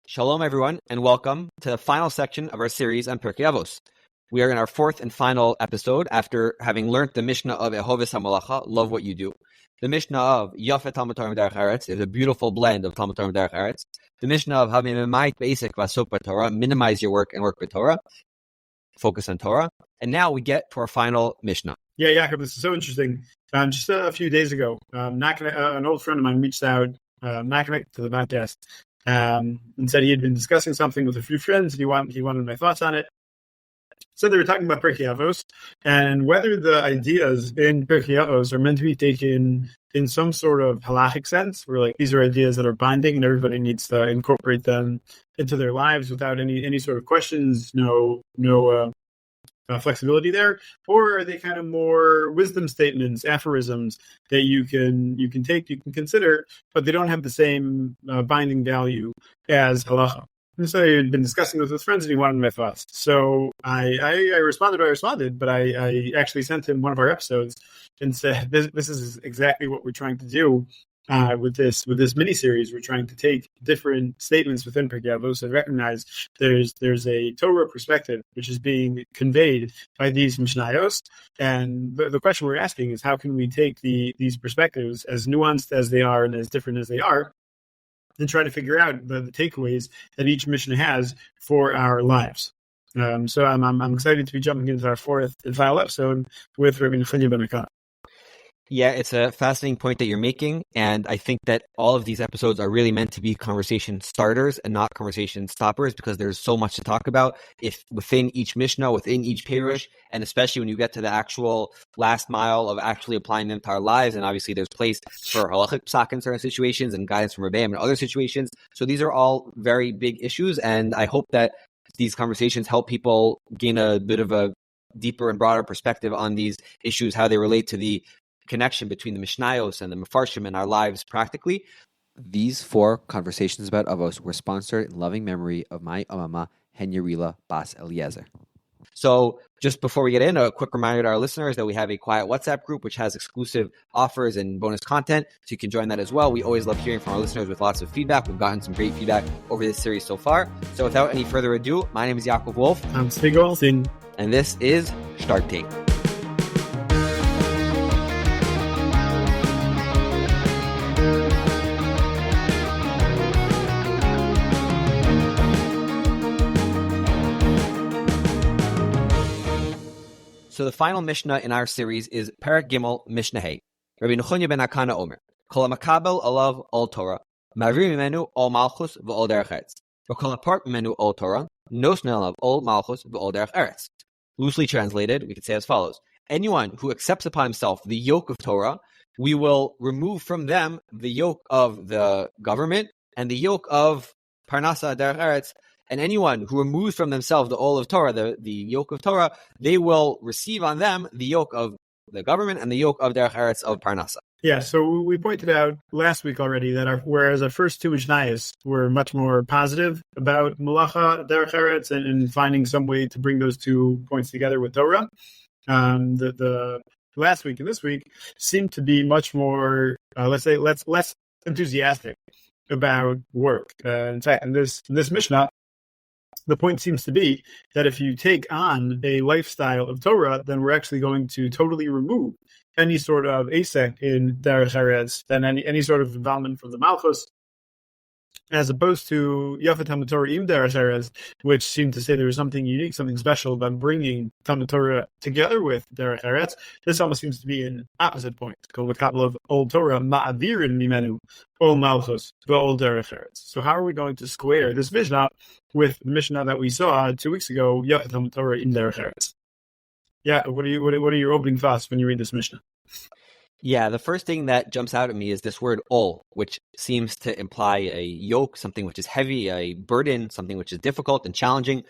Shalom, everyone, and welcome to the final section of our series on Pirkei Avos. We are in our fourth and final episode after having learned the Mishna of Ehoves HaMalacha, love what you do. The Mishna of Yafet Talmud Torah Derech Eretz is a beautiful blend of Talmud Torah Derech Eretz. The Mishna of Hamimait Basic Vasok Torah, minimize your work and work with Torah, focus on Torah. And now we get to our final Mishna. Yeah, Yaakov, this is so interesting. Just a few days ago, an old friend of mine reached out, not connected to the podcast, and said he had been discussing something with a few friends, and he wanted my thoughts on it. So they were talking about Pirkei Avos, and whether the ideas in Pirkei Avos are meant to be taken in some sort of halachic sense, where like these are ideas that are binding and everybody needs to incorporate them into their lives without any sort of questions, no flexibility there, or are they kind of more wisdom statements, aphorisms that you can take, you can consider, but they don't have the same binding value as halacha? And so I had been discussing this with friends, and he wanted my thoughts. So I responded, but I actually sent him one of our episodes and said, this is exactly what we're trying to do. With this mini-series, we're trying to take different statements within Pirkei Avos and recognize there's a Torah perspective which is being conveyed by these Mishnayos, and the question we're asking is how can we take these perspectives, as nuanced as they are and as different as they are, and try to figure out the takeaways that each Mishnah has for our lives. So I'm excited to be jumping into our fourth and final episode with Rabbi Nechemia ben Akana. Yeah, it's a fascinating point that you're making, and I think that all of these episodes are really meant to be conversation starters and not conversation stoppers, because there's so much to talk about if within each Mishnah, within each Pirush, and especially when you get to the actual last mile of actually applying them to our lives. And obviously there's place for halachic psak in certain situations and guidance from Rebbeim in other situations. So these are all very big issues, and I hope that these conversations help people gain a bit of a deeper and broader perspective on these issues, how they relate to the connection between the Mishnayos and the Mefarshim in our lives practically. These 4 conversations about Avos were sponsored in loving memory of my Amama, Henyarila Bas Eliezer. So just before we get in, a quick reminder to our listeners that we have a quiet WhatsApp group which has exclusive offers and bonus content, so you can join that as well. We always love hearing from our listeners with lots of feedback. We've gotten some great feedback over this series so far. So without any further ado, my name is Yaakov Wolf. I'm Tzvi Goldstein. And this is Starting. So the final Mishnah in our series is Perek Gimel Mishnah Hey. Rabbi Nechemia ben Akana Omer, Kol HaMakabel Alav Ol Torah, Ma'avir Mimenu Ol Malchus V'Ol Derech Eretz. V'Kol HaPart Mimenu Ol Torah, Nosne Alav Ol Malchus V'Ol Derech Eretz. Loosely translated, we could say as follows: anyone who accepts upon himself the yoke of Torah, we will remove from them the yoke of the government and the yoke of Parnasa Derech Eretz. And anyone who removes from themselves the ol of Torah, the yoke of Torah, they will receive on them the yoke of the government and the yoke of Derech Eretz of Parnasa. Yeah, so we pointed out last week already that whereas our first 2 Mishnayos were much more positive about Malacha, Derech Eretz, and finding some way to bring those 2 points together with Torah, the last week and this week seemed to be much more, less enthusiastic about work. In fact, in this Mishnah, the point seems to be that if you take on a lifestyle of Torah, then we're actually going to totally remove any sort of asek in Derech Eretz, then any sort of involvement from the Malchus, as opposed to Yafet Talmud Torah Im Derech Eretz, which seemed to say there was something unique, something special about bringing Talmud Torah together with Derech Eretz. This almost seems to be an opposite point, called the couple of Old Torah, Ma'avirin Mimenu, Ol Malchus, V'Ol Derech Eretz. So how are we going to square this Mishnah with the Mishnah that we saw 2 weeks ago, Yafet Talmud Torah Im Derech Eretz? Yeah, what are your opening thoughts when you read this Mishnah? Yeah, the first thing that jumps out at me is this word ol, which seems to imply a yoke, something which is heavy, a burden, something which is difficult and challenging.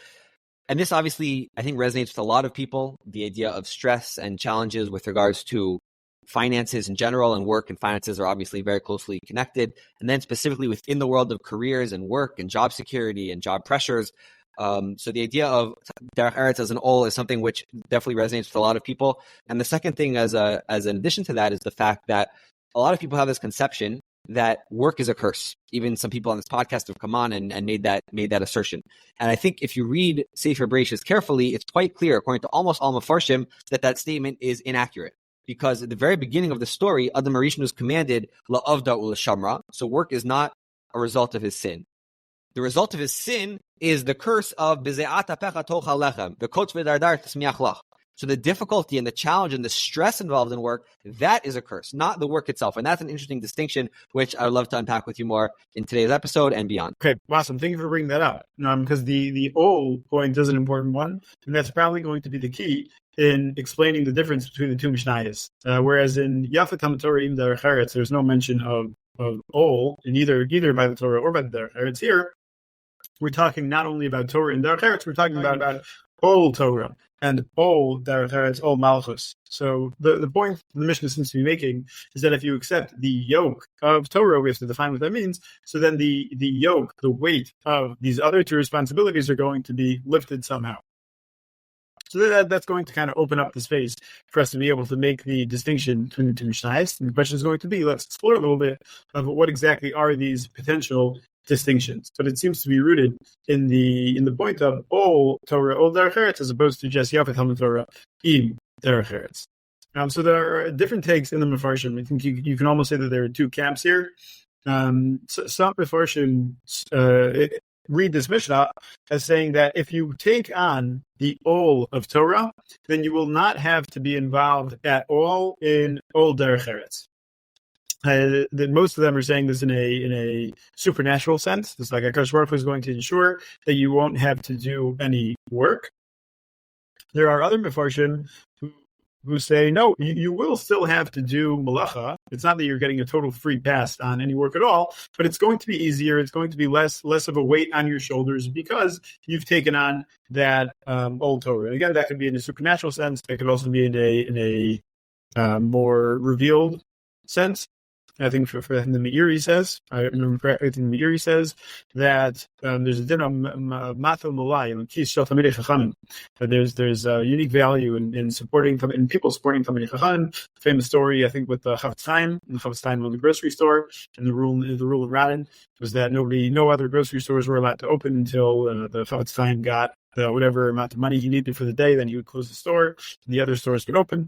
And this obviously, I think, resonates with a lot of people, the idea of stress and challenges with regards to finances in general, and work and finances are obviously very closely connected. And then specifically within the world of careers and work and job security and job pressures. So the idea of Derech Eretz as an ol is something which definitely resonates with a lot of people. And the second thing as an addition to that is the fact that a lot of people have this conception that work is a curse. Even some people on this podcast have come on and made that assertion. And I think if you read Sefer Bereshis carefully, it's quite clear, according to almost all Mefarshim, that statement is inaccurate. Because at the very beginning of the story, Adam HaRishon was commanded la'avda u'lashamra, so work is not a result of his sin. The result of his sin is the curse of b'ze'at apecha tochal lechem, v'kotz v'dardar t'smiach lach. So the difficulty and the challenge and the stress involved in work, that is a curse, not the work itself. And that's an interesting distinction, which I would love to unpack with you more in today's episode and beyond. Okay, awesome. Thank you for bringing that up. Because the old point is an important one, and that's probably going to be the key in explaining the difference between the two Mishnayos. Whereas in Yafet HaMatorah Im Derech Eretz, there's no mention of ol in either by the Torah or by the Derech Eretz. Here, we're talking not only about Torah and Derech Eretz, we're talking about ol Torah and ol Derech Eretz, ol Malchus. So the point the Mishnah seems to be making is that if you accept the yoke of Torah, we have to define what that means. So then the yoke, the weight of these other two responsibilities are going to be lifted somehow. So that's going to kind of open up the space for us to be able to make the distinction between the two Mishnayos. And the question is going to be, let's explore a little bit of what exactly are these potential distinctions. But it seems to be rooted in the point of ol Torah, ol Derech Eretz, as opposed to just Yafet HaMatorah Im Derech Eretz. So there are different takes in the Mefarshim. I think you can almost say that there are two camps here. Some Mefarshim read this Mishnah as saying that if you take on the ol of Torah, then you will not have to be involved at all in ol Derech Eretz. That most of them are saying this in a supernatural sense. It's like HaKadosh Baruch Hu is going to ensure that you won't have to do any work. There are other Mefarshim who say, no, you will still have to do malacha. It's not that you're getting a total free pass on any work at all, but it's going to be easier. It's going to be less of a weight on your shoulders because you've taken on that old Torah. Again, that could be in a supernatural sense. It could also be in a more revealed sense. I think for the Meiri says, I remember correctly, the Meiri says that there's a din of mathil malai and kis shel tamidei chachamim. There's a unique value in supporting in people supporting tamidei chachamim. Famous story, I think, with the Chavetz Chaim. The Chavetz Chaim in the grocery store, and the rule of Radin was that no other grocery stores were allowed to open until the Chavetz Chaim got whatever amount of money he needed for the day. Then he would close the store, and the other stores could open.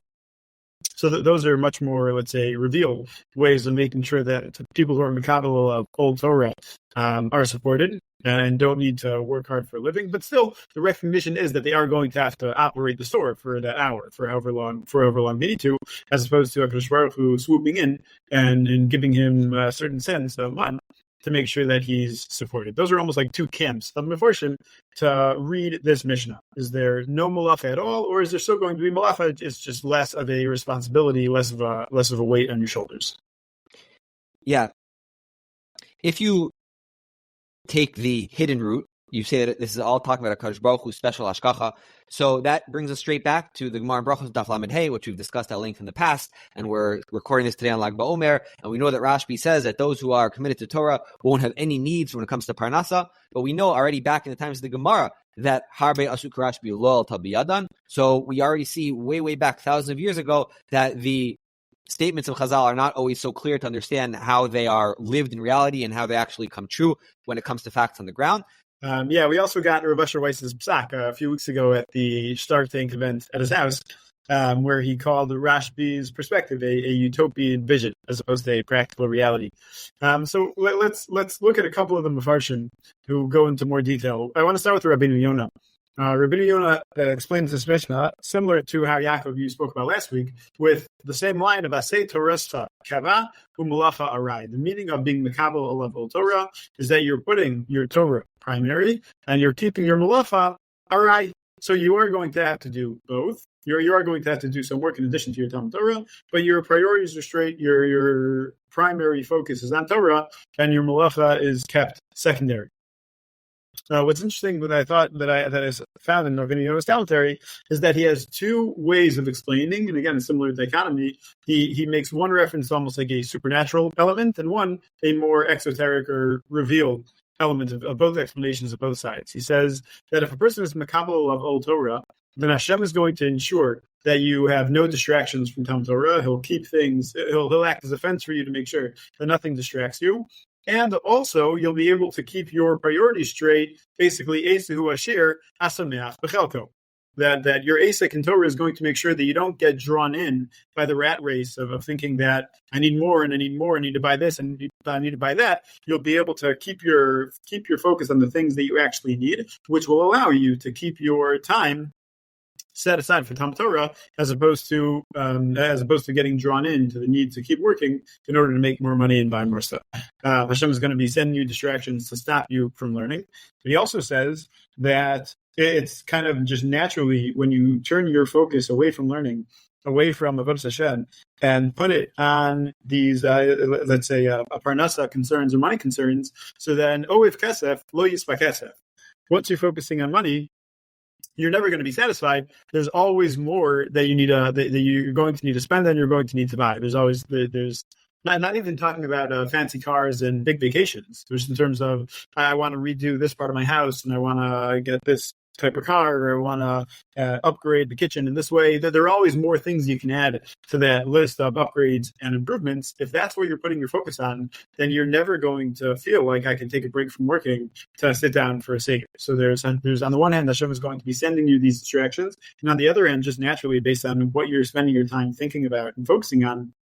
So those are much more, let's say, revealed ways of making sure that people who are Mekabel of old Torah are supported and don't need to work hard for a living. But still, the recognition is that they are going to have to operate the store for that hour, for however long they need to, as opposed to HaKadosh Baruch Hu swooping in and giving him a certain sense of money to make sure that he's supported. Those are almost like two camps of Mefarshim to read this Mishnah. Is there no malacha at all, or is there still going to be malacha? It's just less of a responsibility, less of a weight on your shoulders. Yeah. If you take the hidden route, you say that this is all talking about HaKadosh Baruch Hu's special hashgacha. So that brings us straight back to the Gemara in Brachos Daf Lamed Hey, which we've discussed at length in the past, and we're recording this today on Lag BaOmer. And we know that Rashbi says that those who are committed to Torah won't have any needs when it comes to Parnasa. But we know already back in the times of the Gemara that Harbe Asuk Rashbi Lo Tabiyadan. So we already see way back thousands of years ago that the statements of Chazal are not always so clear to understand how they are lived in reality and how they actually come true when it comes to facts on the ground. We also got Rav Asher Weiss's psak a few weeks ago at the Star Tank event at his house, where he called Rashbi's perspective a utopian vision as opposed to a practical reality. So let's look at a couple of the Mefarshim who go into more detail. I want to start with Rabbeinu Yonah. Rabbeinu Yonah explains this Mishnah similar to how Yaakov you spoke about last week, with the same line of Asay Torah Kava Umalacha Arai. The meaning of being Mekabel Olav Torah is that you're putting your Torah primary and you're keeping your Malacha Arai. So you are going to have to do both. You are going to have to do some work in addition to your Talmud Torah, but your priorities are straight. Your primary focus is on Torah, and your Malacha is kept secondary. What's interesting that I found in Rabbeinu Yonah's commentary is that he has two ways of explaining, and again, a similar dichotomy. He makes one reference to almost like a supernatural element, and one a more exoteric or revealed element of both explanations of both sides. He says that if a person is makabel of old Torah, then Hashem is going to ensure that you have no distractions from Talmud Torah. He'll keep things, he'll act as a fence for you to make sure that nothing distracts you. And also, you'll be able to keep your priorities straight, basically, Esehu Asher Asameach Bechelko. That your ASIC in Torah is going to make sure that you don't get drawn in by the rat race of thinking that I need more and I need more, I need to buy this and I need to buy that. You'll be able to keep your focus on the things that you actually need, which will allow you to keep your time set aside for Talmud Torah, as opposed to getting drawn into the need to keep working in order to make more money and buy more stuff. Hashem is going to be sending you distractions to stop you from learning. But he also says that it's kind of just naturally when you turn your focus away from learning, away from Avodas Hashem, and put it on these, let's say, parnasa concerns or money concerns. So then, if kesef lo yispa kesef. Once you're focusing on money, you're never going to be satisfied. There's always more that you need that you're going to need to spend and you're going to need to buy. There's not even talking about fancy cars and big vacations. Just in terms of I want to redo this part of my house and I want to get this type of car, or I want to upgrade the kitchen in this way. There are always more things you can add to that list of upgrades and improvements. If that's where you're putting your focus on, then you're never going to feel like I can take a break from working to sit down for a Seder. So there's on the one hand, Hashem is going to be sending you these distractions, and on the other hand, just naturally based on what you're spending your time thinking about and focusing on.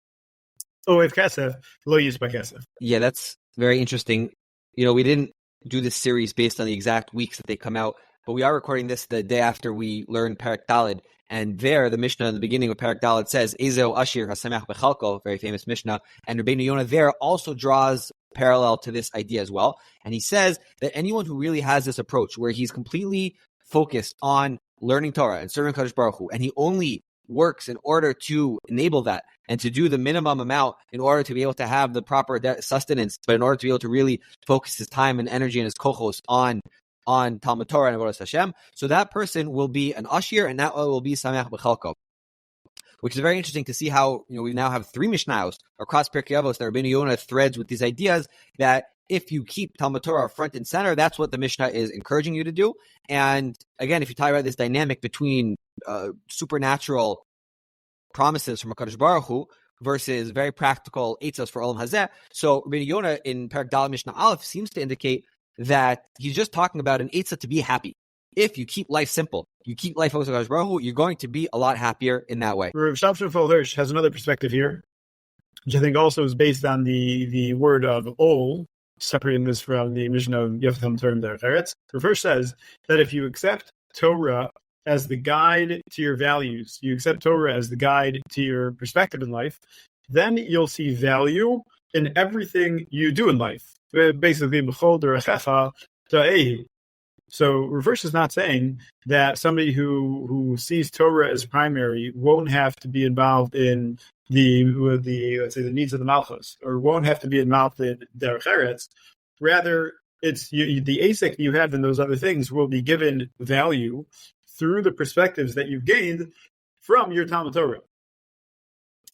If kesef, lo yispa kesef. Yeah, that's very interesting. We didn't do this series based on the exact weeks that they come out, but we are recording this the day after we learned Perek Daled, and there the Mishnah in the beginning of Perek Daled says Ezeo Ashir Hasamech Bechalko, very famous Mishnah, and Rabbeinu Yonah there also draws parallel to this idea as well, and he says that anyone who really has this approach where he's completely focused on learning Torah and serving Kadosh Baruch Hu, and he only works in order to enable that and to do the minimum amount in order to be able to have the proper sustenance, but in order to be able to really focus his time and energy and his kochos on Talmud Torah and Avodas Hashem, so that person will be an Ashir, and that will be Sameach B'Chalko. Which is very interesting to see how we now have 3 Mishnayos across Pirkei Avos that Rabbeinu Yonah threads with these ideas that if you keep Talmud Torah front and center, that's what the Mishnah is encouraging you to do. And again, if you talk about this dynamic between supernatural promises from HaKadosh Baruch Hu versus very practical eitzos for Olam Hazeh, so Rabbeinu Yonah in Perek Daled Mishnah Aleph seems to indicate that he's just talking about an eitzah to be happy. If you keep life simple, you keep life focused on HaKadosh Baruch Hu, you're going to be a lot happier in that way. Rav Shamshon Hirsch has another perspective here, which I think also is based on the word of ol, separating this from the Mishnah of Yeftam term there. Rav Hirsch says that if you accept Torah as the guide to your values, you accept Torah as the guide to your perspective in life, then you'll see value in everything you do in life. Basically, so reverse is not saying that somebody who sees Torah as primary won't have to be involved in the let's say the needs of the Malchus, or won't have to be involved in Derech Eretz. Rather, it's the ASIC you have in those other things will be given value through the perspectives that you've gained from your Talmud Torah.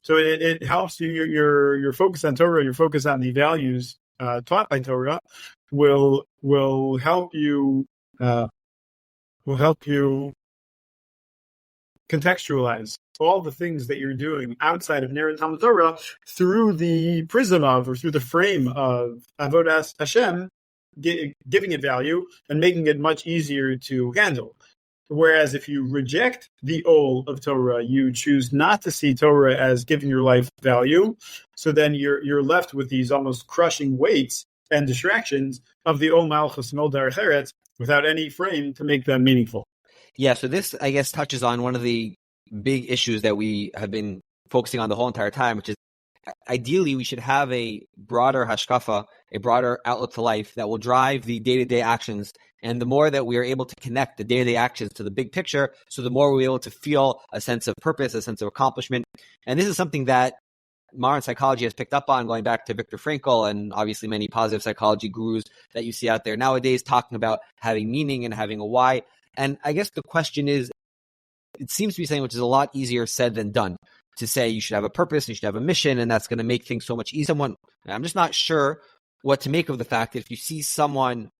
So it helps you. Your focus on Torah, your focus on the values taught by Torah will help you contextualize all the things that you're doing outside of Ner Talmud Torah through the prism of, or through the frame of Avodas Hashem, giving it value and making it much easier to handle. Whereas if you reject the ol of Torah, you choose not to see Torah as giving your life value, so then you're left with these almost crushing weights and distractions of the ol malchus and ol derech eretz without any frame to make them meaningful. Yeah, so this, I guess, touches on one of the big issues that we have been focusing on the whole entire time, which is ideally we should have a broader hashkafa, a broader outlook to life that will drive the day-to-day actions. And the more that we are able to connect the day-to-day actions to the big picture, so the more we're able to feel a sense of purpose, a sense of accomplishment. And this is something that modern psychology has picked up on, going back to Viktor Frankl and obviously many positive psychology gurus that you see out there nowadays talking about having meaning and having a why. And I guess the question is, it seems to be something which is a lot easier said than done, to say you should have a purpose, you should have a mission, and that's going to make things so much easier. I'm just not sure what to make of the fact that if you see someone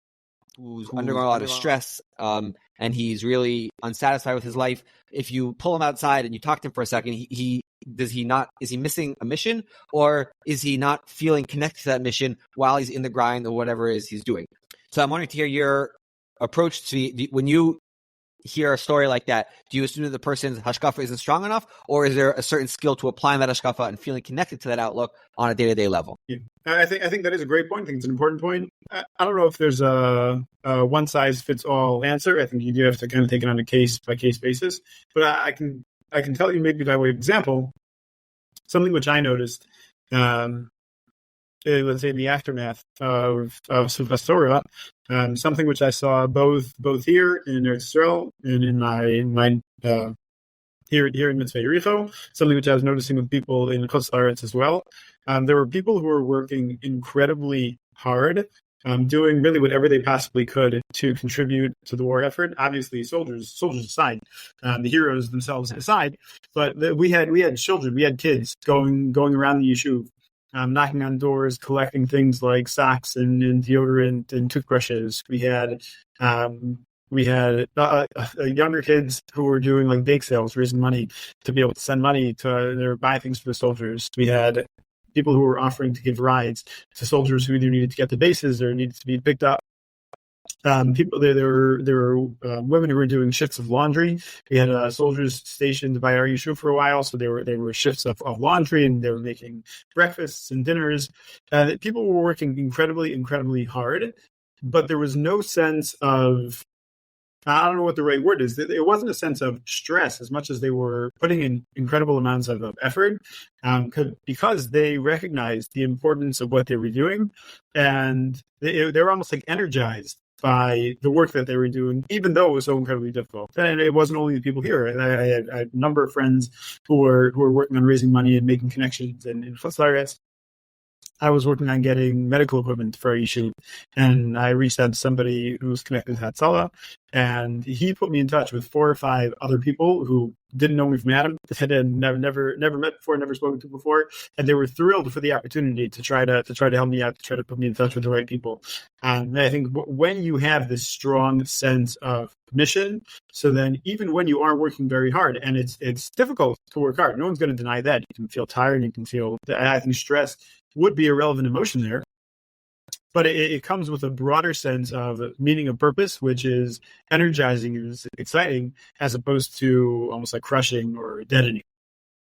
who's undergoing a lot of stress, and he's really unsatisfied with his life, if you pull him outside and you talk to him for a second, is he missing a mission, or is he not feeling connected to that mission while he's in the grind or whatever it is he's doing? So I'm wanting to hear your approach to when you hear a story like that. Do you assume that the person's hashkafa isn't strong enough, or is there a certain skill to applying that hashkafa and feeling connected to that outlook on a day-to-day level? Yeah. I think that is a great point. I think it's an important point. I don't know if there's a one-size-fits-all answer. I think you do have to kind of take it on a case-by-case basis. But I can tell you, maybe by way of example, something which I noticed, let's say in the aftermath of Sufas Torah, something which I saw both here in Eretz Yisrael and in my here in Mitzvah Yericho, something which I was noticing with people in Chutz La'aretz as well. There were people who were working incredibly hard, doing really whatever they possibly could to contribute to the war effort. Obviously, soldiers aside, the heroes themselves aside, but we had children, we had kids going around the yeshuv, knocking on doors, collecting things like socks and deodorant and toothbrushes. We had younger kids who were doing like bake sales, raising money to be able to send money to buy things for the soldiers. We had people who were offering to give rides to soldiers who either needed to get to bases or needed to be picked up. There were women who were doing shifts of laundry. We had soldiers stationed by our yeshuv for a while, so there were shifts of laundry, and they were making breakfasts and dinners. People were working incredibly hard, but there was no sense of, I don't know what the right word is. It wasn't a sense of stress as much as they were putting in incredible amounts of effort, because they recognized the importance of what they were doing, and they were almost like energized by the work that they were doing, even though it was so incredibly difficult. And it wasn't only the people here. I had a number of friends who were working on raising money and making connections in Chutz La'aretz. I was working on getting medical equipment for a yeshuv, and I reached out to somebody who was connected to Hatzalah, and he put me in touch with 4 or 5 other people who didn't know me from Adam, had never met before, never spoken to before, and they were thrilled for the opportunity to try to help me out, to try to put me in touch with the right people. And I think when you have this strong sense of mission, so then even when you are working very hard, and it's difficult to work hard, no one's going to deny that. You can feel tired, you can feel, I think stress would be a relevant emotion there. But it comes with a broader sense of meaning of purpose, which is energizing and exciting, as opposed to almost like crushing or deadening.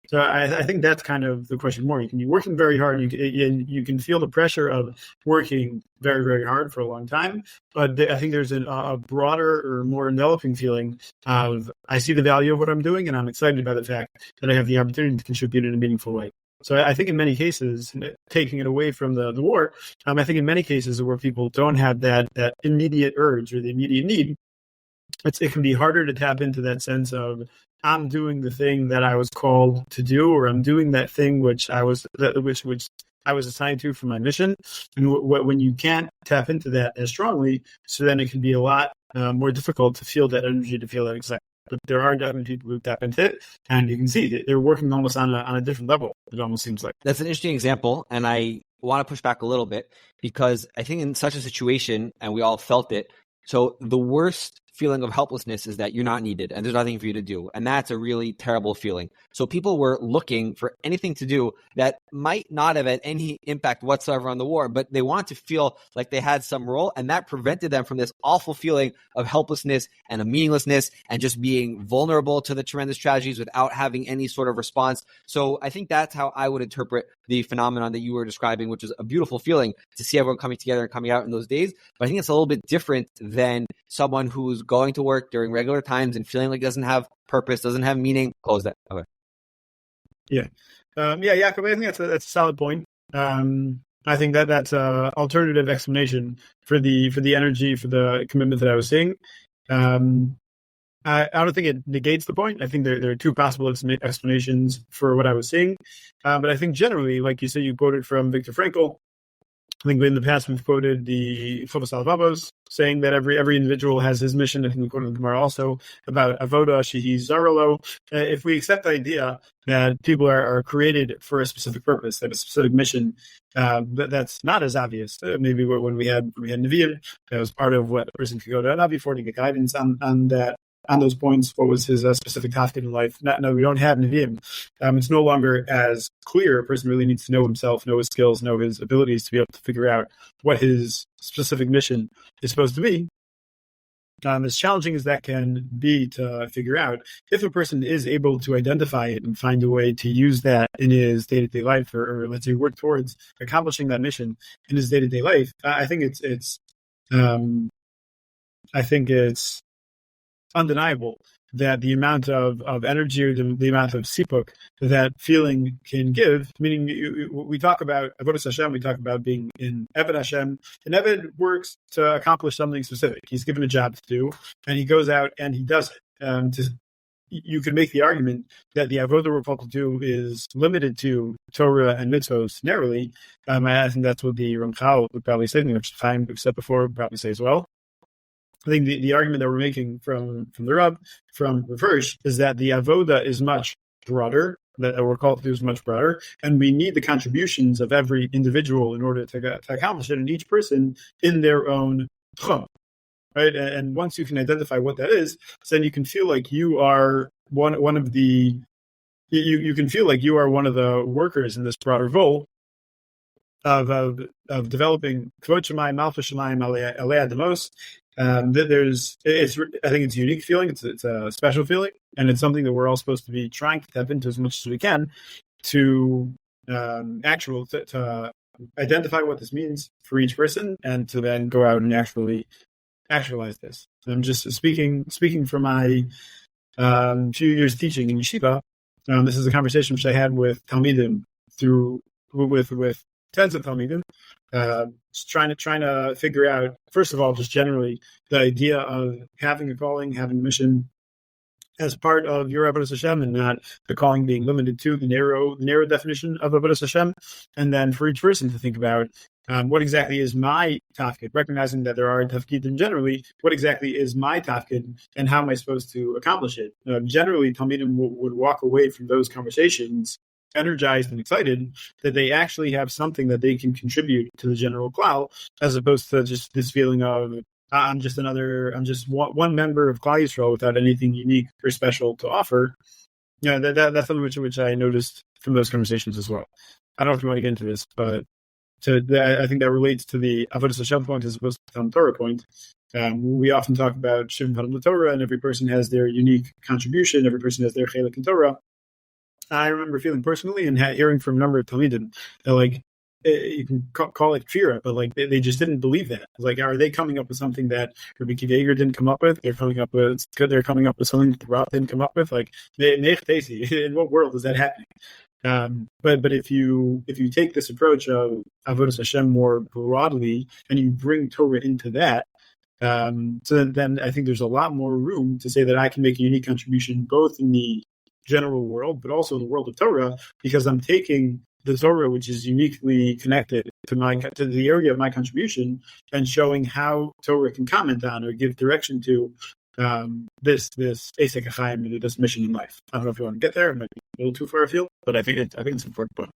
So I think that's kind of the question more. You can be working very hard, and you can feel the pressure of working very, very hard for a long time. But I think there's a broader or more enveloping feeling of, I see the value of what I'm doing, and I'm excited by the fact that I have the opportunity to contribute in a meaningful way. So I think in many cases, taking it away from the war, I think in many cases where people don't have that immediate urge or the immediate need, it can be harder to tap into that sense of, I'm doing the thing that I was called to do, or I'm doing that thing which I was assigned to for my mission. And when you can't tap into that as strongly, so then it can be a lot more difficult to feel that energy, to feel that excitement. But there are definitely people who tap into it, and you can see that they're working almost on a different level. It almost seems like. That's an interesting example, and I want to push back a little bit, because I think in such a situation, and we all felt it, so the worst feeling of helplessness is that you're not needed and there's nothing for you to do. And that's a really terrible feeling. So people were looking for anything to do that might not have had any impact whatsoever on the war, but they want to feel like they had some role, and that prevented them from this awful feeling of helplessness and of meaninglessness and just being vulnerable to the tremendous tragedies without having any sort of response. So I think that's how I would interpret the phenomenon that you were describing, which is a beautiful feeling to see everyone coming together and coming out in those days. But I think it's a little bit different than someone who's going to work during regular times and feeling like doesn't have purpose, doesn't have meaning. Close that. Okay. Jacob, I think that's a solid point. I think that's an alternative explanation for the energy, for the commitment that I was seeing. I don't think it negates the point. I think there are two possible explanations for what I was seeing. But I think generally, like you said, you quoted from Viktor Frankl. I think in the past we've quoted the Avos, saying that every individual has his mission. I think we quoted the Gemara also about avoda shehi zaralo. If we accept the idea that people are created for a specific purpose, that a specific mission, that's not as obvious. Maybe when we had Nevi'im, that was part of what a person could go to Navi for to get guidance on that. On those points, what was his specific tafkid in life? No, we don't have Nevi'im. It's no longer as clear. A person really needs to know himself, know his skills, know his abilities to be able to figure out what his specific mission is supposed to be. As challenging as that can be to figure out, if a person is able to identify it and find a way to use that in his day-to-day life, or let's say work towards accomplishing that mission in his day-to-day life, I think it's undeniable that the amount of energy or the amount of sipuk that feeling can give, meaning we talk about avodas Hashem, we talk about being in Eved Hashem, and Eved works to accomplish something specific. He's given a job to do, and he goes out and he does it. You could make the argument that the avodah we're called to do is limited to Torah and mitzvos narrowly. I think that's what the Ramchal would probably say, which Chaim said before would probably say as well. I think the argument that we're making from the Rab, from Reversh, is that the avoda is much broader, that we're called to do is much broader, and we need the contributions of every individual in order to accomplish it, and each person in their own tchum, right? And once you can identify what that is, then you can feel like you are one of the you can feel like you are one of the workers in this broader role of developing Kvod Shemayim, Malchus Shemayim, Alei Adamos. I think it's a unique feeling. It's a special feeling, and it's something that we're all supposed to be trying to tap into as much as we can to identify what this means for each person, and to then go out and actually actualize this. So I'm just speaking from my few years of teaching in yeshiva. This is a conversation which I had with Talmidim with tens of Talmidim. Trying to figure out, first of all, just generally the idea of having a calling, having a mission as part of your Avodas Hashem, and not the calling being limited to the narrow definition of Avodas Hashem. And then for each person to think about what exactly is my tafkid, recognizing that there are tafkidim generally. What exactly is my tafkid, and how am I supposed to accomplish it? Generally, Talmidim would walk away from those conversations energized and excited that they actually have something that they can contribute to the general klal, as opposed to just this feeling of I'm just one member of Klal Yisrael without anything unique or special to offer. That's something which I noticed from those conversations as well. I don't know if you want to get into this, but I think that relates to the Avodas Hashem point as opposed to the Torah point. We often talk about Shivim Panim Torah, and every person has their unique contribution. Every person has their chelik in Torah. I remember feeling personally and hearing from a number of Talmidim that, you can call it fear, but they just didn't believe that. Are they coming up with something that Rabbi Akiva Eiger didn't come up with? They're coming up with something that the Rav didn't come up with. In what world is that happening? But if you take this approach of Avodas Hashem more broadly, and you bring Torah into that, so then I think there's a lot more room to say that I can make a unique contribution both in the general world, but also the world of Torah, because I'm taking the Torah, which is uniquely connected to the area of my contribution, and showing how Torah can comment on or give direction to this Eisek HaChaim, this mission in life. I don't know if you want to get there. It might be a little too far afield, but I think it's an important point.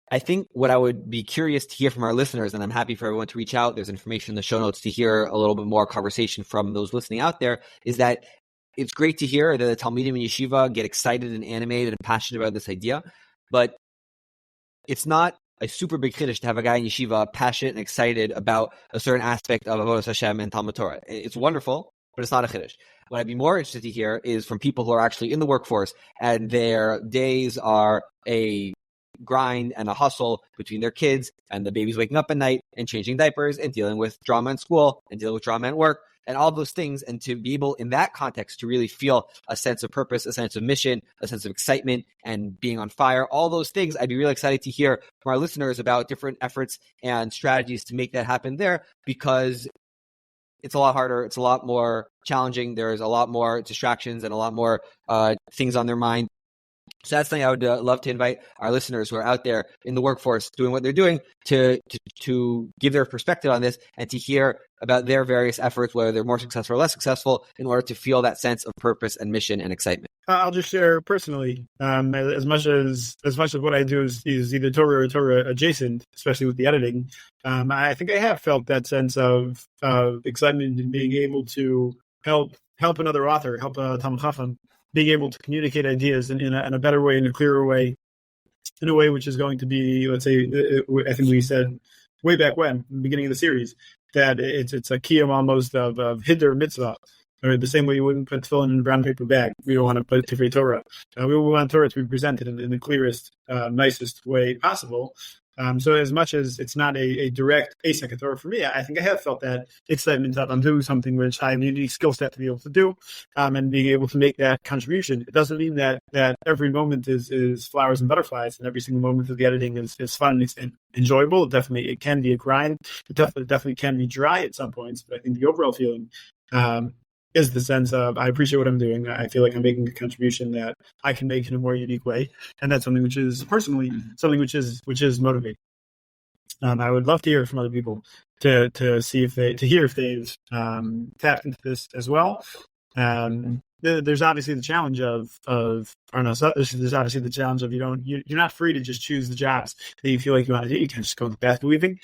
I think what I would be curious to hear from our listeners, and I'm happy for everyone to reach out, there's information in the show notes to hear a little bit more conversation from those listening out there, is that it's great to hear that the Talmidim in Yeshiva get excited and animated and passionate about this idea, but it's not a super big chiddush to have a guy in Yeshiva passionate and excited about a certain aspect of Avodas Hashem and Talmud Torah. It's wonderful, but it's not a chiddush. What I'd be more interested to hear is from people who are actually in the workforce, and their days are a grind and a hustle between their kids and the babies waking up at night and changing diapers and dealing with drama in school and dealing with drama at work and all those things. And to be able in that context to really feel a sense of purpose, a sense of mission, a sense of excitement and being on fire, all those things, I'd be really excited to hear from our listeners about different efforts and strategies to make that happen there, because it's a lot harder. It's a lot more challenging. There's a lot more distractions and a lot more things on their mind. So that's something I would love to invite our listeners who are out there in the workforce doing what they're doing to give their perspective on this and to hear about their various efforts, whether they're more successful or less successful, in order to feel that sense of purpose and mission and excitement. I'll just share personally, as much as what I do is either Torah or Torah adjacent, especially with the editing. I think I have felt that sense of excitement in being able to help another author, help a Talmid Chacham, being able to communicate ideas in a better way, in a clearer way, in a way which is going to be, let's say, I think we said way back when, in the beginning of the series, that it's a kiyum almost of hiddur mitzvah, or the same way you wouldn't put tefillin in a brown paper bag. We don't want to put Tiffei Torah. We want Torah to be presented in the clearest, nicest way possible. So as much as it's not a direct asek Torah for me, I think I have felt that excitement that I'm doing something which I have a unique skill set to be able to do, and being able to make that contribution. It doesn't mean that every moment is flowers and butterflies, and every single moment of the editing is fun and enjoyable. It can be a grind. It definitely can be dry at some points, but I think the overall feeling is the sense of I appreciate what I'm doing. I feel like I'm making a contribution that I can make in a more unique way, and that's something which is personally something which is motivating. I would love to hear from other people to hear if they've tapped into this as well. There's obviously the challenge of there's obviously the challenge of you're not free to just choose the jobs that you feel like you want to do. You can't just go into basket weaving.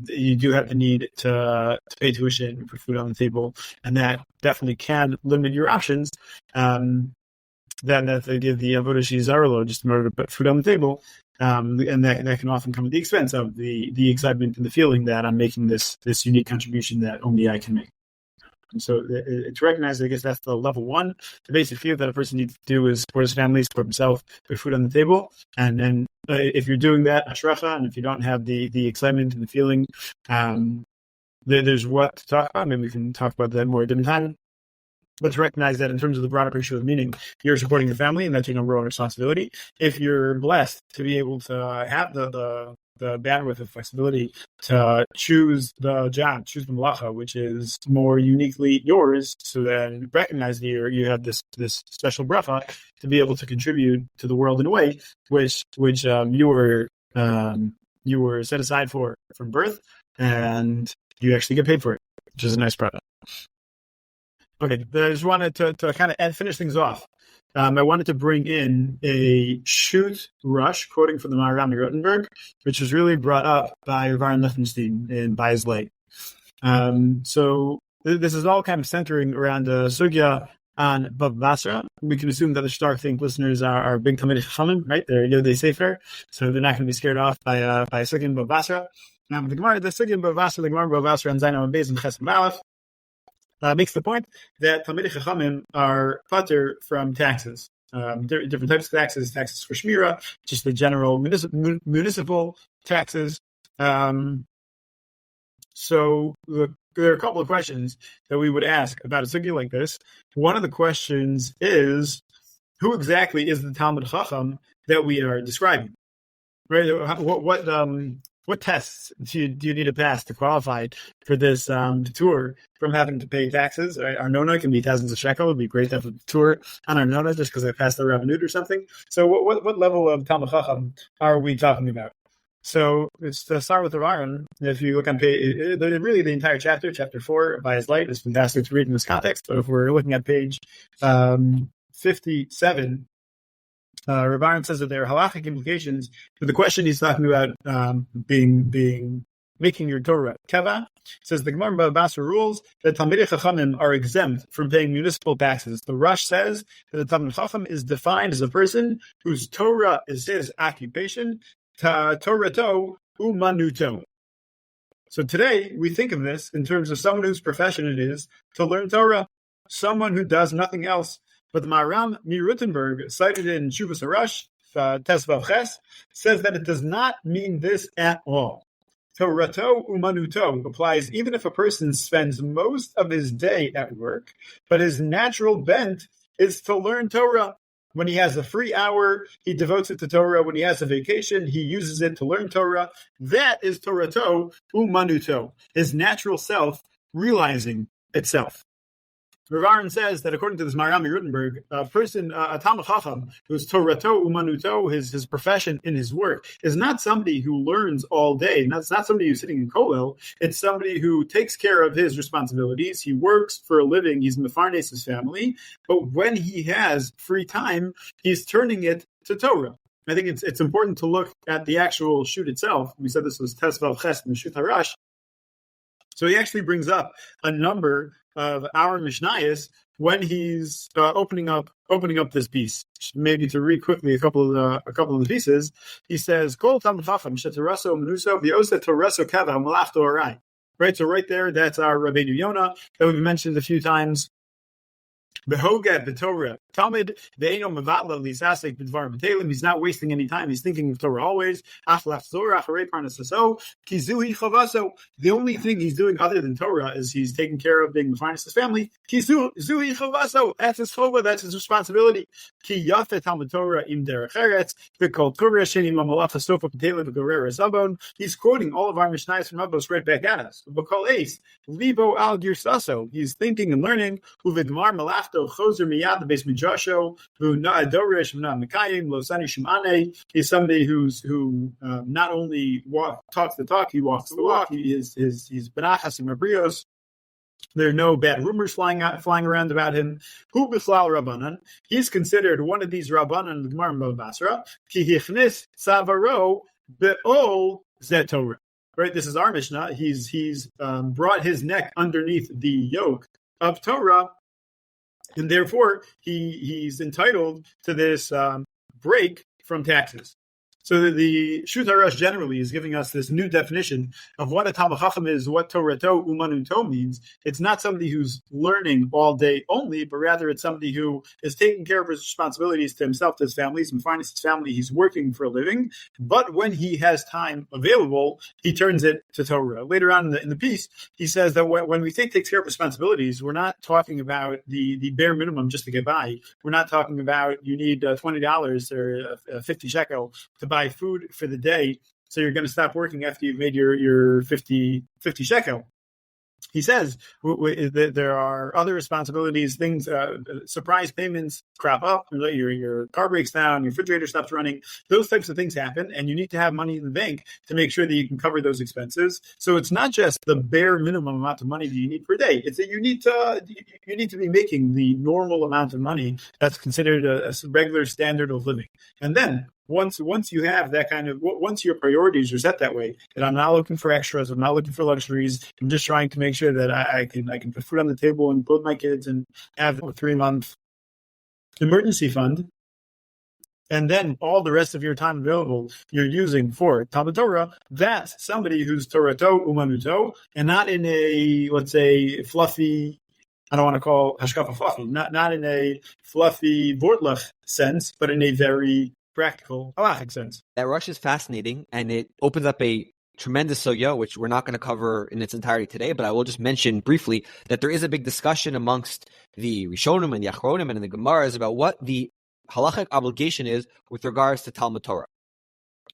You do have the need to pay tuition, put food on the table, and that definitely can limit your options. Then that they give the avodah zarlo just in order to put food on the table, and that can often come at the expense of the excitement and the feeling that I'm making this unique contribution that only I can make. And so it's recognized, I guess that's the level one. The basic fear that a person needs to do is support his family, support himself, put food on the table. And then if you're doing that, ashracha, and if you don't have the excitement and the feeling, there's what to talk about. Maybe we can talk about that more at a different time. But to recognize that in terms of the broader picture of meaning, you're supporting your family, and that's your number one responsibility. If you're blessed to be able to have the bandwidth of flexibility to choose the job, choose the malacha, which is more uniquely yours, so then recognize that you have this special bracha to be able to contribute to the world in a way which you were set aside for from birth, and you actually get paid for it, which is a nice product. Okay, I just wanted to kind of finish things off. I wanted to bring in a shoot rush, quoting from the Maharam Rotenberg, which was really brought up by Aaron Lichtenstein in By His Light. So this is all kind of centering around the sugya on Bava Basra. We can assume that the Shtar Think listeners are big Talmidei Chachamim, right? They're Yodei Sefer, so they're not going to be scared off by a sugya in Bava Basra. Now, the sugya in Bava Basra, the Gemara in Bava Basra, and Zayin Amud Beis and Chesed Aleph, makes the point that Talmidei Chachamim are pater from taxes. Different types of taxes for Shmira, just the general municipal taxes. So there are a couple of questions that we would ask about a sugya like this. One of the questions is, who exactly is the Talmid Chacham that we are describing? Right? What tests do you need to pass to qualify for this tour from having to pay taxes? Right? Our nona can be thousands of shekel. It would be great to have a tour on our nona just because they passed the revenue or something. So what level of Talmid Chacham are we talking about? So it's to start with the Aaron. If you look on page, really the entire chapter 4, By His Light, is fantastic to read in this context. But if we're looking at page 57, Rav Aaron says that there are halachic implications for the question he's talking about making your Torah keva. Says the Gemara in Bava Basra rules that Talmidei Chachamim are exempt from paying municipal taxes. The Rush says that the Talmid Chacham is defined as a person whose Torah is his occupation, Torato umanuto. So today we think of this in terms of someone whose profession it is to learn Torah, someone who does nothing else. But the Maharam Rotenberg, cited in Shuvas Harash, Tesvav Ches, says that it does not mean this at all. Torato umanuto applies even if a person spends most of his day at work, but his natural bent is to learn Torah. When he has a free hour, he devotes it to Torah. When he has a vacation, he uses it to learn Torah. That is Torato umanuto, his natural self realizing itself. Rav Aaron says that according to this Marami Rutenberg, a person, a Talmid Chacham, whose Torato Umanuto, his profession in his work, is not somebody who learns all day. It's not somebody who's sitting in Kollel. It's somebody who takes care of his responsibilities. He works for a living. He's mefarnes his family. But when he has free time, he's turning it to Torah. I think it's important to look at the actual shoot itself. We said this was Tesvav Ches and Shut Harash. So he actually brings up a number of our Mishnayos when he's opening up this piece. Maybe to read quickly a couple of the pieces. He says, "Kol Talmid Chacham shetaraso menuso v'oset toraso kava malachto arai." Right. So right there, that's our Rabbeinu Yonah that we've mentioned a few times. Behoga b'Torah Talmid ve'eno mevatla lisasek b'dvar b'telim. He's not wasting any time. He's thinking of Torah always. Achlaf Torah acharei parnasaso kizuhi chavaso. The only thing he's doing other than Torah is he's taking care of being mefarnes his family. Kizuhi chavaso. That's his chova. That's his responsibility. Ki yafet Talmid Torah im derech eretz v'kol Torah sheni mamalacha sofa b'telim v'gorer zabon. He's quoting all of our Mishnayos from Avos right back at us. V'kol eis libo al girsaso. He's thinking and learning. Uvidmar malach. He's somebody who not only talks the talk, he walks the walk. He's benachas and mabrios. There are no bad rumors flying around about him. Hu b'chlal Rabbanan. He's considered one of these Rabbanan in the Gemara Bava Basra. Ki hichnis savaro be'ol zet Torah. Right, this is our Mishnah. He's brought his neck underneath the yoke of Torah. And therefore, he's entitled to this break from taxes. So the Shut Harash generally is giving us this new definition of what a Talmid Chacham is, what Torato Umanuto means. It's not somebody who's learning all day only, but rather it's somebody who is taking care of his responsibilities to himself, to his family, and finance his family. He's working for a living, but when he has time available, he turns it to Torah. Later on in the piece, he says that when we takes care of responsibilities, we're not talking about the bare minimum just to get by. We're not talking about you need $20 or 50 shekel to buy food for the day, so you're going to stop working after you've made your 50 shekel. He says there are other responsibilities, things, surprise payments crop up, your car breaks down, your refrigerator stops running, those types of things happen, and you need to have money in the bank to make sure that you can cover those expenses. So it's not just the bare minimum amount of money that you need per day. It's that you need to be making the normal amount of money that's considered a regular standard of living. And then once you have that kind of, once your priorities are set that way, that I'm not looking for extras, I'm not looking for luxuries, I'm just trying to make sure that I can put food on the table and build my kids and have a 3-month emergency fund, and then all the rest of your time available you're using for Talmid Torah, that's somebody who's Torato Umanuto, and not in a, let's say, fluffy, I don't want to call hashkafa fluffy, not in a fluffy vortlach sense, but in a very practical halachic sense. That rush is fascinating, and it opens up a tremendous sugya, which we're not going to cover in its entirety today, but I will just mention briefly that there is a big discussion amongst the Rishonim and the Achronim and in the Gemaras about what the halachic obligation is with regards to Talmid Torah.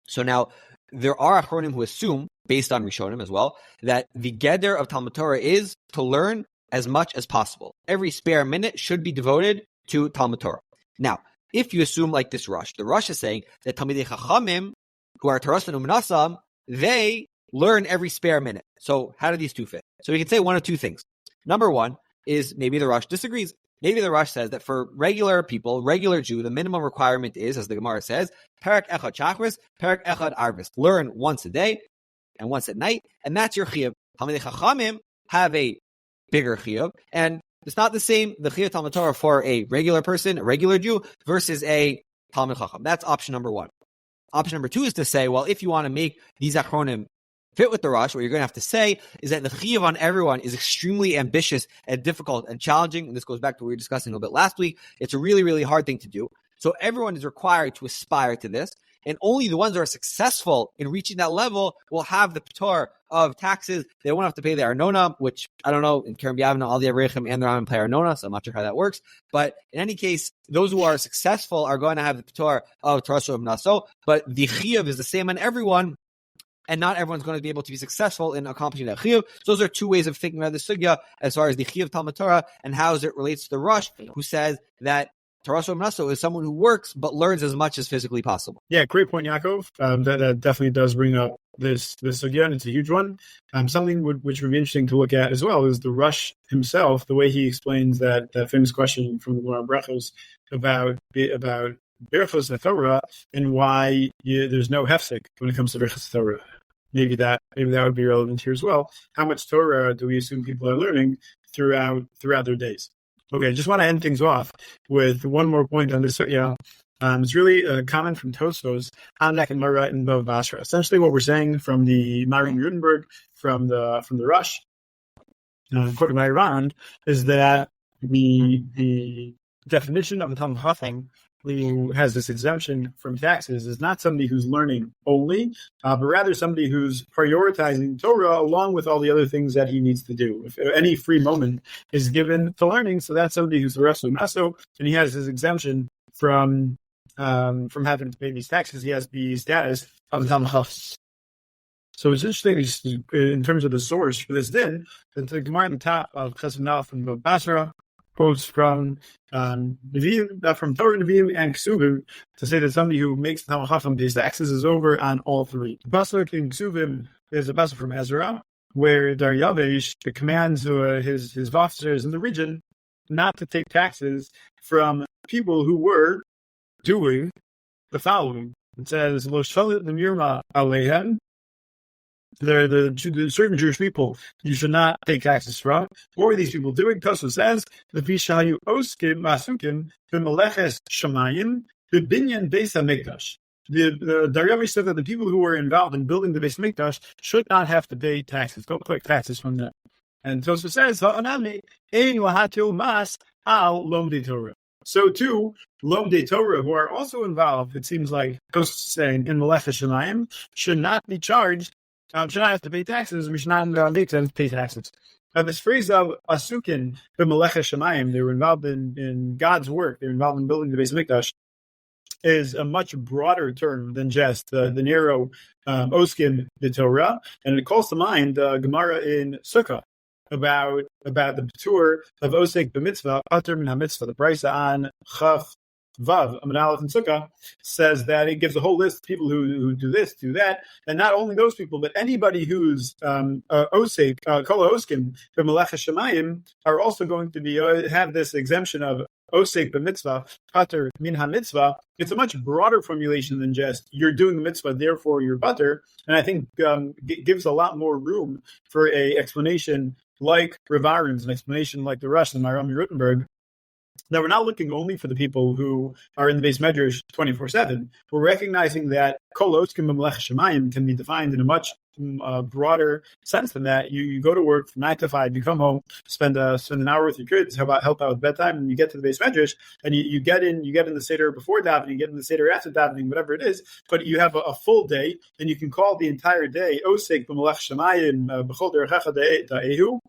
So now, there are Achronim who assume, based on Rishonim as well, that the Geder of Talmid Torah is to learn as much as possible. Every spare minute should be devoted to Talmid Torah. Now, if you assume like this Rush, the Rush is saying that Talmidei Chachamim, who are Tarasan U'Menasam, they learn every spare minute. So how do these two fit? So we can say one of two things. Number one is maybe the Rush disagrees. Maybe the Rush says that for regular people, regular Jew, the minimum requirement is, as the Gemara says, Perek Echad Shachris, Perek Echad Arvis. Learn once a day and once at night, and that's your Chiyuv. Talmidei Chachamim have a bigger Chiyuv, and it's not the same, the Chiyuv Talmid Torah for a regular person, a regular Jew, versus a Talmid Chacham. That's option number one. Option number two is to say, well, if you want to make these Achronim fit with the Rush, what you're going to have to say is that the Chiyuv on everyone is extremely ambitious and difficult and challenging. And this goes back to what we were discussing a little bit last week. It's a really, really hard thing to do. So everyone is required to aspire to this. And only the ones that are successful in reaching that level will have the p'tor of taxes. They won't have to pay the arnona, which I don't know, in Kerem Biavna, all the Avrechim and the Ramim pay arnona, so I'm not sure how that works. But in any case, those who are successful are going to have the p'tor of Taraso of Naso, but the chiyuv is the same on everyone. and not everyone's going to be able to be successful in accomplishing that chiyuv. So those are two ways of thinking about the sugya as far as the chiyuv Talmud Torah and how it relates to the Rosh, who says that Taraso Mnaso is someone who works but learns as much as physically possible. Yeah, great point, Yaakov. That definitely does bring up this again. It's a huge one. Something which would be interesting to look at as well is the Rosh himself, the way he explains that famous question from the Gemara Brachos about Berachos Torah and why there's no hefsek when it comes to Berachos Torah. Maybe that would be relevant here as well. How much Torah do we assume people are learning throughout their days? Okay, just want to end things off with one more point on this. It's really a comment from Tosfos on that Gemara in Bava Basra. Essentially, what we're saying from the Marim Rutenberg, from the Rosh, quoted by Iran, is that the definition of a Talmud Chacham who has this exemption from taxes is not somebody who's learning only, but rather somebody who's prioritizing Torah along with all the other things that he needs to do. If any free moment is given to learning, so that's somebody who's the rest of Maso, and he has his exemption from having to pay these taxes. He has the status of the Talmud Chacham. So it's interesting in terms of the source for this din, that the Gemara on the top of Chesed Nalef from Bava Basra quotes from Nevi'im, from Torah, Nevi'im, and Ksuvim to say that somebody who makes the Talmud Chacham pays taxes is over on all three. The pasuk in Ksuvim is a pasuk from Ezra, where Daryavesh commands his officers in the region not to take taxes from people who were doing the following. It says, Lo shalit l'mirma aleihem. They're the certain Jewish people you should not take taxes from. What were these people doing? Tosfos says, the Vishayu Oskim Masukim, the Meleches Shamayim, the Binyan Beis HaMikdash. The Daryavish said that the people who were involved in building the Beis HaMikdash should not have to pay taxes. Don't collect taxes from them. And Tosfos says, Va'anami, Ein Wahatu Mas Al Lomdei Torah. So too, Lomdei Torah, who are also involved, it seems like Tosfos is saying, in Meleches Shamayim, should not be charged. Should not have to pay taxes. We should not have to pay taxes. This phrase of Asukin b'Meleches Shamayim, they were involved in God's work. They were involved in building the Beis HaMikdash, is a much broader term than just the narrow Oskim the Torah, and it calls to mind the Gemara in Sukkah about the Patur of Osek b'Mitzvah, Patur min HaMitzvah, the Brisa on Chaf Vav, Amud Aleph and Sukkah, says that it gives a whole list of people who do this, do that, and not only those people, but anybody who's Osek, Kol Oskim, b'Meleches Shamayim, are also going to be have this exemption of Osek b'Mitzvah, Pater min HaMitzvah. It's a much broader formulation than just you're doing the mitzvah, therefore you're Pater, and I think it gives a lot more room for a explanation like Rav Aharon's, an explanation like the Rosh and Maram Rutenberg, that we're not looking only for the people who are in the Beis Medrash 24/7. We're recognizing that Kol Oskim b'Meleches Shamayim can be defined in a much broader sense than that. You go to work from 9 to 5, you come home, spend an hour with your kids, help out with bedtime, and you get to the Beis Medrash, and you get in the Seder before davening, you get in the Seder after davening, whatever it is, but you have a full day, and you can call the entire day Osek b'Meleches Shamayim b'chol derechecha da'ehu.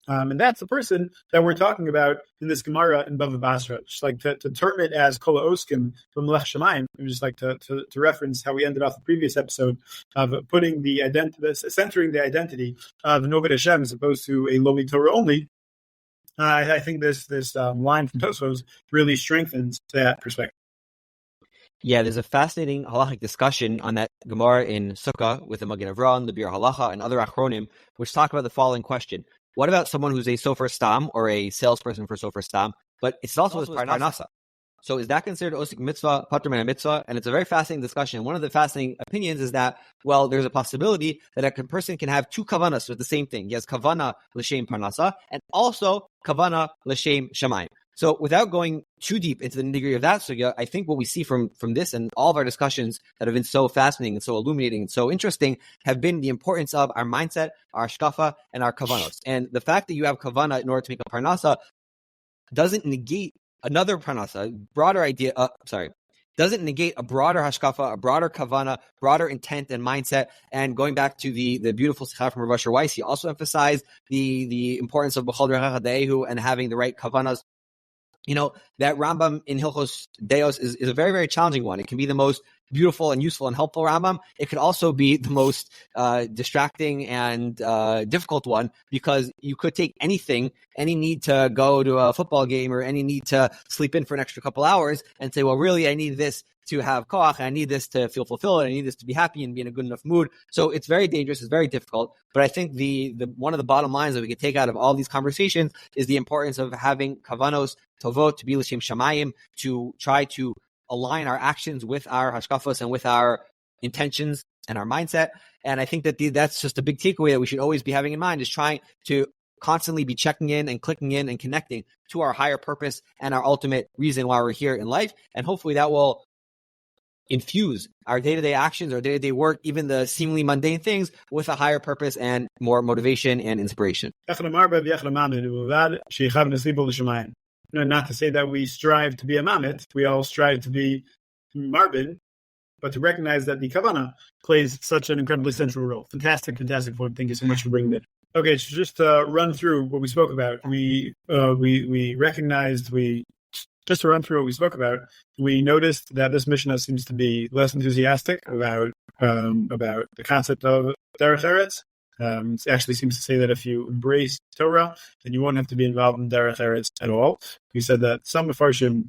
And that's the person that we're talking about in this Gemara in Bava Basra. Just like to term it as Kol Oskim from Meleches Shamayim, just like to reference how we ended off the previous episode of putting centering the identity of Noved Hashem as opposed to a Lomdei Torah only. I think this line from Tosfos really strengthens that perspective. Yeah, there's a fascinating halachic discussion on that Gemara in Sukkah with the Magen Avraham, the Bir Halacha, and other Achronim, which talk about the following question. What about someone who's a sofer stam or a salesperson for sofer stam, but it's also his parnasa? So is that considered osik mitzvah, patur min mitzvah? And it's a very fascinating discussion. One of the fascinating opinions is that, well, there's a possibility that a person can have two kavanas with the same thing. He has kavana l'shem parnasa and also kavana l'shem shamayim. So without going too deep into the nitty-gritty of that sugya, I think what we see from this and all of our discussions that have been so fascinating and so illuminating and so interesting have been the importance of our mindset, our shkafa, and our kavanos. And the fact that you have kavana in order to make a parnasa doesn't negate another parnasa, broader idea, doesn't negate a broader hashkafa, a broader kavana, broader intent and mindset. And going back to the beautiful sikha from Rav Asher Weiss, he also emphasized the importance of b'chol derechecha da'ehu and having the right kavanas. You know, that Rambam in Hilchos Deos is a very, very challenging one. It can be the most beautiful and useful and helpful Rambam, it could also be the most distracting and difficult one, because you could take anything, any need to go to a football game or any need to sleep in for an extra couple hours, and say, well, really, I need this to have koach, I need this to feel fulfilled, I need this to be happy and be in a good enough mood. So it's very dangerous, it's very difficult. But I think the one of the bottom lines that we could take out of all these conversations is the importance of having kavanos tovot, to be l'shem shamayim, to try to align our actions with our hashkafos and with our intentions and our mindset. And I think that that's just a big takeaway that we should always be having in mind, is trying to constantly be checking in and clicking in and connecting to our higher purpose and our ultimate reason why we're here in life. And hopefully that will infuse our day-to-day actions, our day-to-day work, even the seemingly mundane things, with a higher purpose and more motivation and inspiration. Not to say that we strive to be a mamit, we all strive to be marbin, but to recognize that the kavanah plays such an incredibly central role. Fantastic point. Thank you so much for bringing that. Okay, so just to run through what we spoke about, just to run through what we spoke about, we noticed that this Mishnah seems to be less enthusiastic about the concept of derech eretz. It actually seems to say that if you embrace Torah, then you won't have to be involved in derech eretz at all. We said that some Mefarshim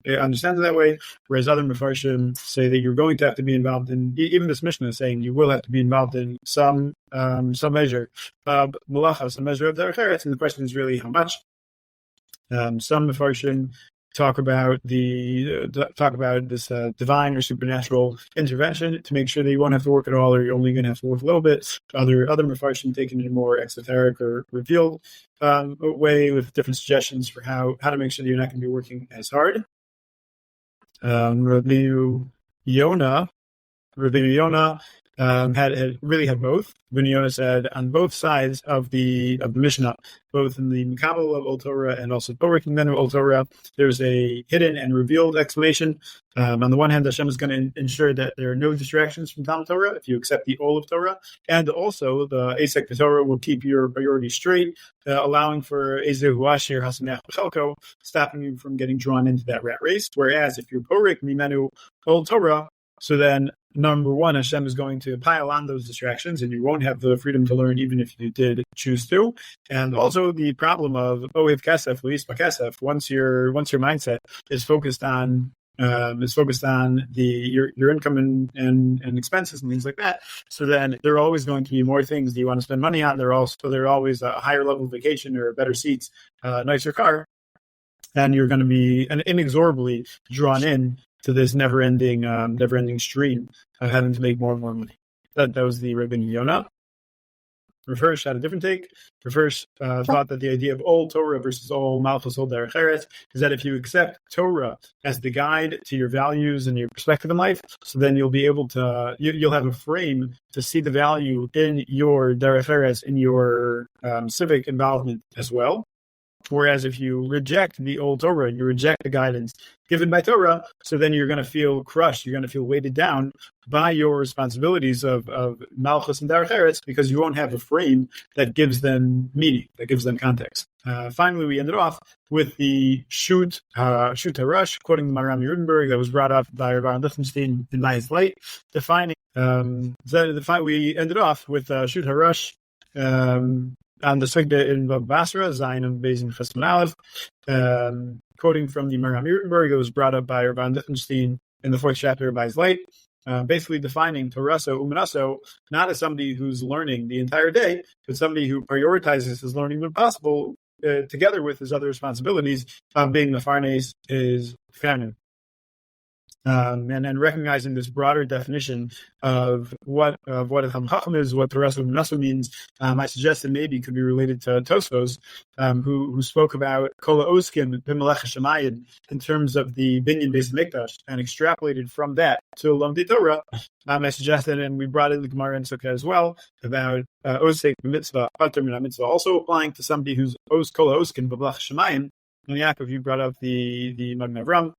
understand it that way, whereas other Mefarshim say that you're going to have to be involved in, even this Mishnah is saying you will have to be involved in some measure of malacha, some measure of derech eretz, and the question is really how much. Some Mefarshim talk about this divine or supernatural intervention to make sure that you won't have to work at all, or you're only going to have to work a little bit. Other Mefarshim take it in a more exoteric or revealed way, with different suggestions for how to make sure that you're not going to be working as hard. Rabbi Yonah had both. Rabbi Yonah said on both sides of the Mishnah, both in the Makabel of Old Torah and also Torah and then of Old Torah, there's a hidden and revealed explanation. On the one hand, Hashem is going to ensure that there are no distractions from Talmud Torah if you accept the all of Torah, and also the Asek Torah will keep your priorities straight, allowing for Ezehu Asher Hasanech B'Chelko, stopping you from getting drawn into that rat race. Whereas if you're Porek Mimenu Old Torah, so then, number one, Hashem is going to pile on those distractions, and you won't have the freedom to learn, even if you did choose to. And also the problem of Ohev Kesef, Luis Bakesef, once your mindset is focused on your income and expenses and things like that. So then there are always going to be more things that you want to spend money on. There are always a higher level vacation or better seats, nicer car, and you're going to be inexorably drawn in to this never-ending stream of having to make more and more money. That was the Rabbi Yonah. Rav Hirsch had a different take. Rav Hirsch thought that the idea of all Torah versus all Malchus, all Derech Eretz, is that if you accept Torah as the guide to your values and your perspective in life, so then you'll be able to, you'll have a frame to see the value in your Derech Eretz, in your civic involvement as well. Whereas if you reject the old Torah, you reject the guidance given by Torah, so then you're going to feel crushed, you're going to feel weighted down by your responsibilities of Malchus and Derech Eretz, because you won't have a frame that gives them meaning, that gives them context. Finally, we ended off with the Shut HaRush, quoting the Maram Yerudenberg, that was brought up by Rabbi Lichtenstein in By His Light, defining. We ended off with Shut HaRush, on the Sugda in Bab Basra, Zayin and Bezin Chesman Aleph, quoting from the Maram Yerudenberg, it was brought up by Rabbi Lichtenstein in the 4th chapter of By His Light, basically defining Toraso Umanaso not as somebody who's learning the entire day, but somebody who prioritizes his learning when possible, together with his other responsibilities of being the Farnes is Fairnin. And then recognizing this broader definition of what a Talmid Chacham is, what Toras U'Manaso means, I suggested maybe could be related to Tosfos, who spoke about Kol Ha'oskim B'Melech HaShamayim in terms of the Binyan Beis Hamikdash, and extrapolated from that to Lomdei Torah. I suggested, and we brought in the Gemara in Sukkah as well, about Osek B'Mitzvah, Pater Min HaMitzvah, also applying to somebody who's Kol Ha'oskim B'Melech HaShamayim. And Yaakov, you brought up the Magen Avram,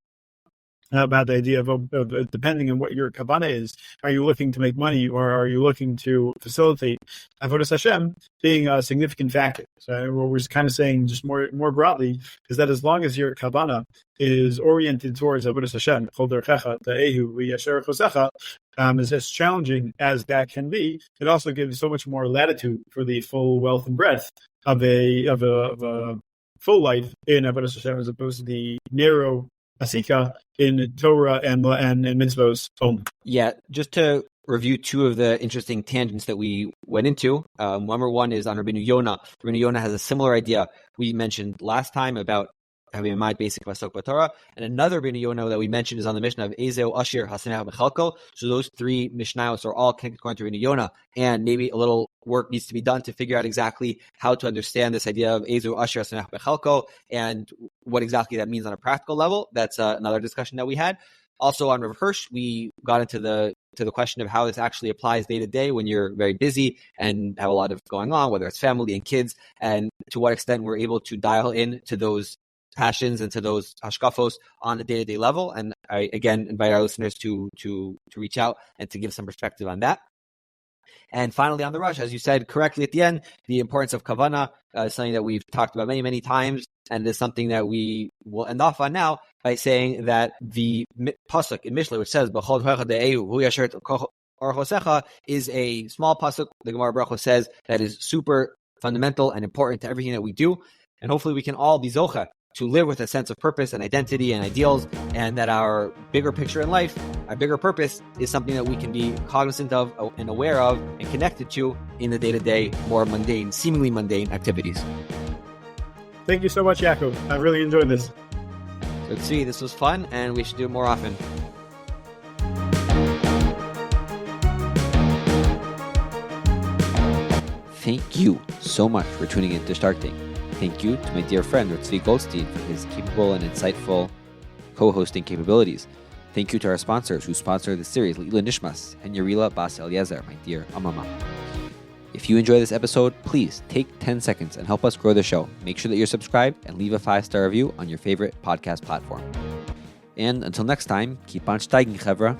about the idea of depending on what your kavanah is. Are you looking to make money, or are you looking to facilitate avodas Hashem being a significant factor? So what we're kind of saying, just more broadly, is that as long as your kavanah is oriented towards avodas Hashem, chol derchecha ta'ehu v'yasher chosecha, as challenging as that can be, it also gives so much more latitude for the full wealth and breadth of a full life in avodas Hashem, as opposed to the narrow asika in Torah and mitzvos only. Yeah, just to review two of the interesting tangents that we went into. Number one is on Rabbeinu Yonah. Rabbeinu Yonah has a similar idea we mentioned last time about having in mind basic pasuk b'Torah, and another Rabbeinu Yonah that we mentioned is on the Mishnah of Ezeu Ashir Hasameach Bechalko. So those three Mishnayos are all connected according to Rabbeinu Yonah, and maybe a little work needs to be done to figure out exactly how to understand this idea of Ezeu Ashir Hasameach Bechalko and what exactly that means on a practical level. That's another discussion that we had. Also on Rav Hirsch, we got into the question of how this actually applies day to day when you're very busy and have a lot of going on, whether it's family and kids, and to what extent we're able to dial in to those passions and to those hashkafos on a day-to-day level. And I, again, invite our listeners to reach out and to give some perspective on that. And finally, on the rush, as you said correctly at the end, the importance of kavana is something that we've talked about many, many times, and it is something that we will end off on now by saying that the pasuk in Mishnah, which says "B'chol is a small pasuk. The Gemara Baruch says that is super fundamental and important to everything that we do, and hopefully we can all be zocha to live with a sense of purpose and identity and ideals, and that our bigger picture in life, our bigger purpose, is something that we can be cognizant of and aware of and connected to in the day-to-day, more mundane, seemingly mundane activities. Thank you so much, Yaakov. I really enjoyed this. So see, this was fun, and we should do it more often. Thank you so much for tuning in to Starting. Thank you to my dear friend Tzvi Goldstein for his capable and insightful co-hosting capabilities. Thank you to our sponsors who sponsor the series, Leila Nishmas and Yarila Bas Eliezer, my dear Amama. If you enjoy this episode, please take 10 seconds and help us grow the show. Make sure that you're subscribed and leave a 5-star review on your favorite podcast platform. And until next time, keep on steiging, chevra.